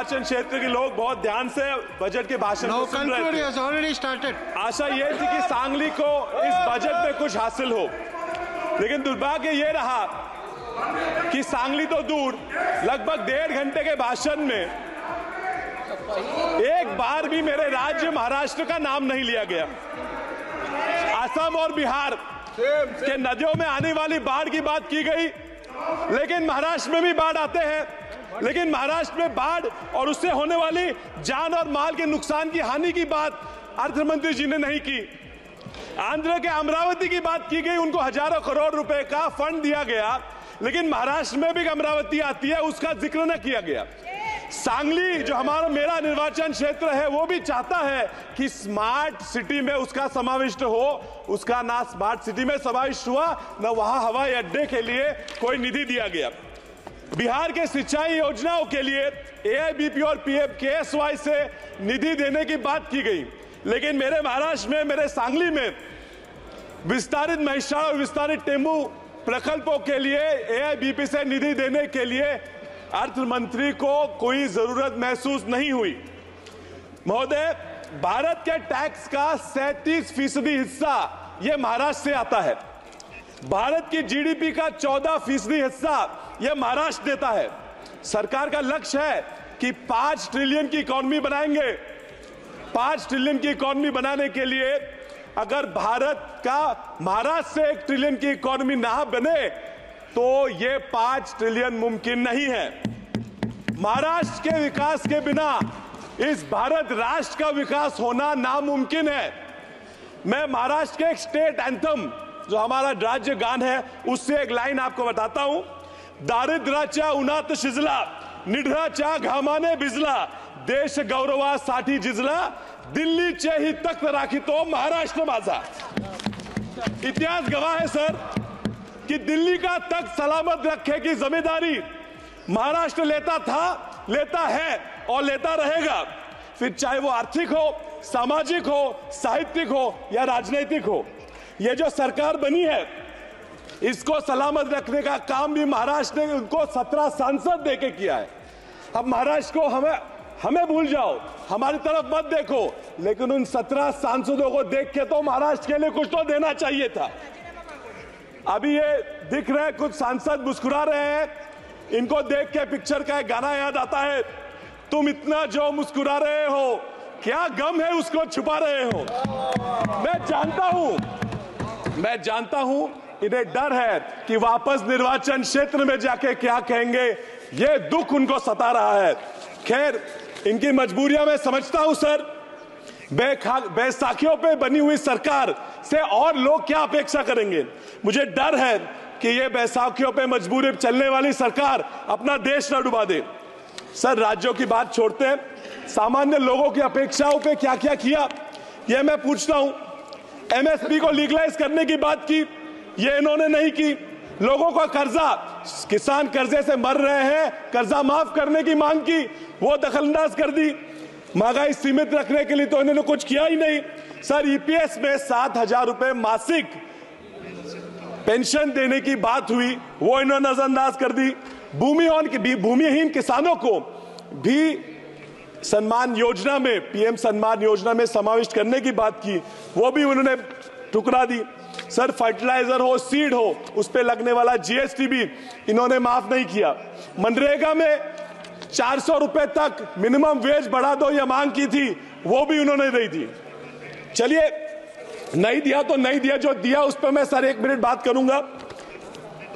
निर्वाचन क्षेत्र के लोग बहुत ध्यान से बजट के भाषण को सुन रहे थे। आशा ये थी कि सांगली को इस बजट में कुछ हासिल हो, लेकिन दुर्भाग्य ये रहा कि सांगली तो दूर, लगभग 1.5 घंटे के भाषण में एक बार भी मेरे राज्य महाराष्ट्र का नाम नहीं लिया गया। असम और बिहार के नदियों में आने वाली बाढ़ की बात की गई, लेकिन महाराष्ट्र में भी बाढ़ आते हैं, लेकिन महाराष्ट्र में बाढ़ और उससे होने वाली जान और माल के नुकसान की हानि की बात अर्थमंत्री जी ने नहीं की। आंध्र के अमरावती की बात की गई, उनको हजारों करोड़ रुपए का फंड दिया गया, लेकिन महाराष्ट्र में भी अमरावती आती है, उसका जिक्र न किया गया। सांगली जो मेरा निर्वाचन क्षेत्र है, वो भी चाहता है कि स्मार्ट सिटी में उसका समाविष्ट हो, उसका ना स्मार्ट सिटी में समाविष्ट हुआ, न वहां हवाई अड्डे के लिए कोई निधि दिया गया। बिहार के सिंचाई योजनाओं के लिए AIBP और PMKSY से निधि देने की बात की गई, लेकिन मेरे महाराष्ट्र में, मेरे सांगली में विस्तारित महिषासुर और विस्तारित टेम्बू प्रकल्पों के लिए AIBP से निधि देने के लिए अर्थ मंत्री को कोई जरूरत महसूस नहीं हुई। महोदय, भारत के टैक्स का 37% हिस्सा यह महाराष्ट्र से आता है। भारत की GDP का 14% हिस्सा यह महाराष्ट्र देता है। सरकार का लक्ष्य है कि 5 ट्रिलियन की इकोनॉमी बनाएंगे। 5 ट्रिलियन की इकोनॉमी बनाने के लिए अगर भारत का महाराष्ट्र से 1 ट्रिलियन की इकोनॉमी ना बने तो ये 5 ट्रिलियन मुमकिन नहीं है। महाराष्ट्र के विकास के बिना इस भारत राष्ट्र का विकास होना नामुमकिन है। मैं महाराष्ट्र के एक स्टेट एंथम, जो हमारा राज्य गान है, उससे एक लाइन आपको बताता हूं। दारिद्र्याच्या उन्हात शिजला, निढळाच्या घामाने भिजला, देश गौरवासाठी झिजला, दिल्लीचे ही तख्त राखितो महाराष्ट्र माझा। इतिहास गवाह है सर कि दिल्ली का तख्त सलामत रखे की जिम्मेदारी महाराष्ट्र लेता था, लेता है और लेता रहेगा, फिर चाहे वो आर्थिक हो, सामाजिक हो, साहित्यिक हो या राजनीतिक हो। ये जो सरकार बनी है, इसको सलामत रखने का काम भी महाराष्ट्र ने उनको 17 सांसद देके किया है। अब महाराष्ट्र को हमें भूल जाओ, हमारी तरफ मत देखो, लेकिन उन 17 सांसदों को देख के तो महाराष्ट्र के लिए कुछ तो देना चाहिए था। अभी ये दिख रहे हैं, कुछ सांसद मुस्कुरा रहे हैं, इनको देख के पिक्चर का एक गाना याद आता है, तुम इतना जो मुस्कुरा रहे हो, क्या गम है उसको छुपा रहे हो। मैं जानता हूं इन्हें डर है कि वापस निर्वाचन क्षेत्र में जाके क्या कहेंगे, ये दुख उनको सता रहा है। खैर, इनकी मजबूरियां मैं समझता हूं सर। बैसाखियों पे बनी हुई सरकार से और लोग क्या अपेक्षा करेंगे। मुझे डर है कि ये बैसाखियों पे मजबूरी चलने वाली सरकार अपना देश न डुबा दे। सर, राज्यों की बात छोड़ते हैं, सामान्य लोगों की अपेक्षाओं पे क्या क्या किया ये मैं पूछता हूं। MSP को लीगलाइज करने की बात की, ये इन्होंने नहीं की। लोगों का कर्जा, किसान कर्जे से मर रहे हैं, कर्जा माफ करने की मांग की, वो दखलंदाज कर दी। महंगाई सीमित रखने के लिए तो इन्होंने कुछ किया ही नहीं। सर, EPS में 7,000 रुपए मासिक पेंशन देने की बात हुई, वो इन्होंने नजरअंदाज कर दी। भूमिहीन किसानों को भी सम्मान योजना में, PM सम्मान योजना में समाविष्ट करने की बात की, वो भी उन्होंने ठुकरा दी। सर, फर्टिलाइजर हो, सीड हो, उस पे लगने वाला GST भी इन्होंने माफ नहीं किया। मनरेगा में 400 रुपए तक मिनिमम वेज बढ़ा दो, यह मांग की थी, वो भी उन्होंने नहीं दी। चलिए, नहीं दिया तो नहीं दिया, जो दिया उस पर मैं सर 1 मिनट बात करूंगा।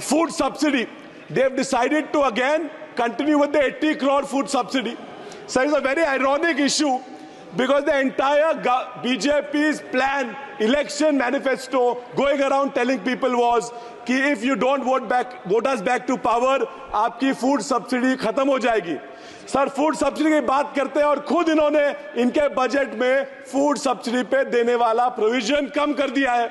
Food subsidy, they have decided to again continue with the 80 crore food subsidy. So it's a very ironic issue because the entire BJP's plan, election manifesto going around telling people was कि if you don't vote us back to power, आपकी food subsidy खत्म हो जाएगी। Sir, food subsidy की बात करते हैं और खुद इन्होंने इनके बजट में फूड सब्सिडी पे देने वाला प्रोविजन कम कर दिया है।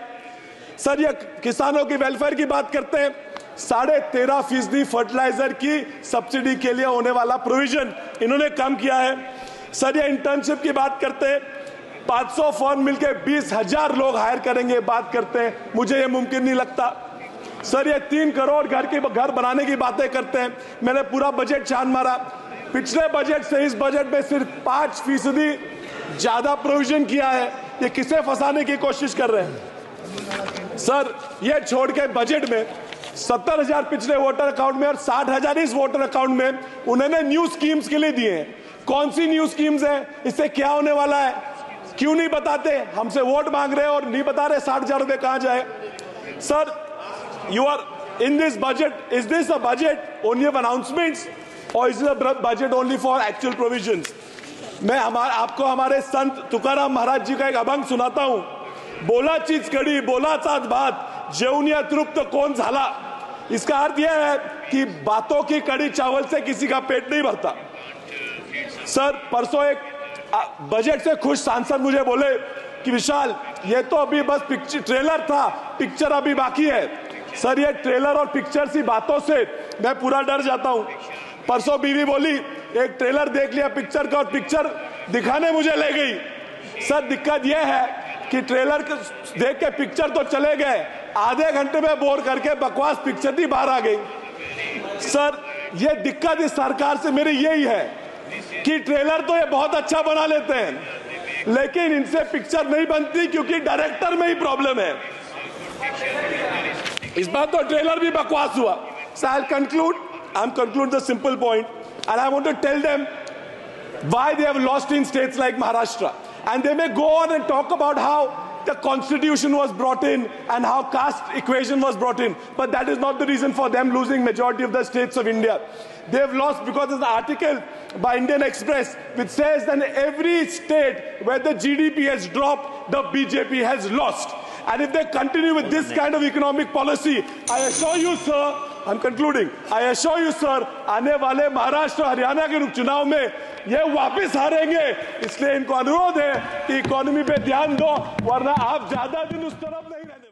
सर, ये किसानों की वेलफेयर की बात करते हैं, 13.5% फर्टिलाइजर की सब्सिडी के लिए होने वाला प्रोविजन इन्होंने कम किया है। सर, ये इंटर्नशिप की बात करते हैं, 500 फर्म मिलकर 20,000 लोग हायर करेंगे, बात करते हैं, मुझे ये मुमकिन नहीं लगता। सर, ये 3 करोड़ घर बनाने की बातें करते हैं, मैंने पूरा बजट छान मारा, पिछले बजट से इस बजट में सिर्फ 5% ज्यादा प्रोविजन किया है। ये किसे फंसाने की कोशिश कर रहे हैं सर? ये छोड़ के बजट में 70,000 पिछले वोटर अकाउंट में और 60,000 इस वोटर अकाउंट में उन्होंने न्यू स्कीम्स के लिए दिए हैं। कौन सी न्यू स्कीम्स है? इससे क्या होने वाला है? क्यों नहीं बताते? हमसे वोट मांग रहे हैं और नहीं बता रहे 60,000 रुपए कहां जाए। Sir, you are in this budget, is this a budget only of announcements और is this a budget only for actual provisions? मैं आपको हमारे संत तुकाराम महाराज जी का एक अभंग सुनाता हूं। बोला चीज कड़ी, बोला चाच बात, जेवून तृप्त कौन झाला। इसका अर्थ यह है कि बातों की कड़ी चावल से किसी का पेट नहीं भरता। सर, परसों एक बजट से खुश सांसद मुझे बोले कि विशाल, ये तो अभी बस पिक्चर ट्रेलर था, पिक्चर अभी बाकी है। सर, ये ट्रेलर और पिक्चर सी बातों से मैं पूरा डर जाता हूं। परसों बीवी बोली एक ट्रेलर देख लिया पिक्चर का और पिक्चर दिखाने मुझे ले गई। सर, दिक्कत यह है कि ट्रेलर देख के पिक्चर तो चले गए, आधे घंटे में बोर करके बकवास पिक्चर ही बाहर आ गई। सर, ये दिक्कत इस सरकार से मेरी यही है कि ट्रेलर तो ये बहुत अच्छा बना लेते हैं, लेकिन इनसे पिक्चर नहीं बनती क्योंकि डायरेक्टर में ही प्रॉब्लम है। इस बार तो ट्रेलर भी बकवास हुआ। So I'll conclude the simple point, and I want to tell them why they have lost in states like Maharashtra. And they may go on and talk about how the constitution was brought in and how caste equation was brought in, but that is not the reason for them losing majority of the states of India. They have lost because there's an article by Indian Express which says that every state where the GDP has dropped, the BJP has lost. And if they continue with this kind of economic policy, I assure you, sir, I'm concluding, I assure you, sir, आने वाले महाराष्ट्र हरियाणा के चुनाव में ये वापस हारेंगे। इसलिए इनको अनुरोध है कि इकोनॉमी पे ध्यान दो, वरना आप ज्यादा दिन उस तरफ नहीं रहने।